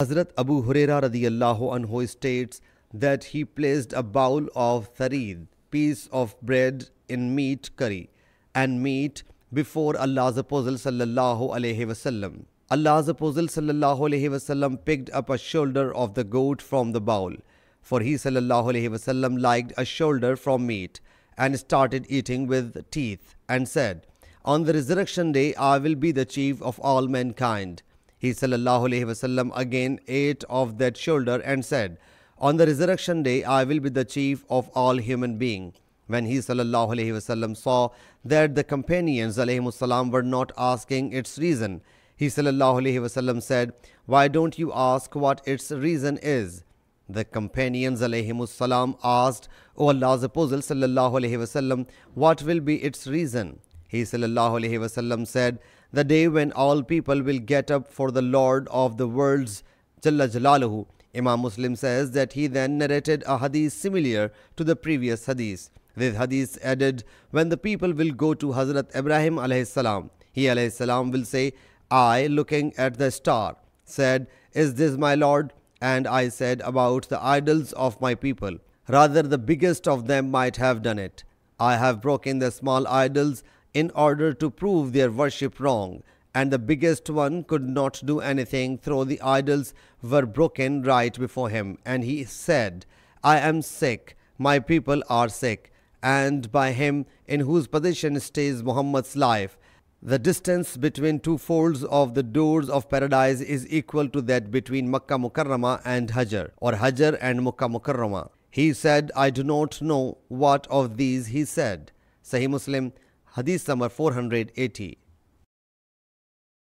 Hazrat Abu Huraira radiyallahu anhu states that he placed a bowl of tharid, piece of bread in meat curry, and meat before Allah's Apostle sallallahu alaihi wasallam. Allah's Apostle sallallahu alaihi wasallam picked up a shoulder of the goat from the bowl, for he sallallahu alaihi wasallam liked a shoulder from meat, and started eating with teeth, and said, "On the resurrection day I will be the chief of all mankind." He sallallahu alaihi wasallam again ate of that shoulder and said, "On the resurrection day I will be the chief of all human beings." When he sallallahu alaihi wasallam saw that the companions alayhimussalam were not asking its reason, he sallallahu alaihi wasallam said, "Why don't you ask what its reason is?" The companions alayhimussalam asked, "O Allah's Apostle sallallahu alaihi wasallam, what will be its reason?" He sallallahu alaihi wasallam said, "The day when all people will get up for the Lord of the worlds Jalla Jalaluhu." Imam Muslim says that he then narrated a hadith similar to the previous hadith. This hadith added, when the people will go to Hazrat Ibrahim alayhi salam, he alayhi salam will say, "I, looking at the star, said, 'Is this my Lord?' And I said about the idols of my people, 'Rather the biggest of them might have done it. I have broken the small idols in order to prove their worship wrong, and the biggest one could not do anything, though the idols were broken right before him. And he said, I am sick, my people are sick, and by him in whose possession stays Muhammad's life, the distance between two folds of the doors of paradise is equal to that between Makkah Mukarramah and Hajar, or Hajar and Makkah Mukarramah." He said, "I do not know what of these he said." Sahih Muslim, Hadith number 480.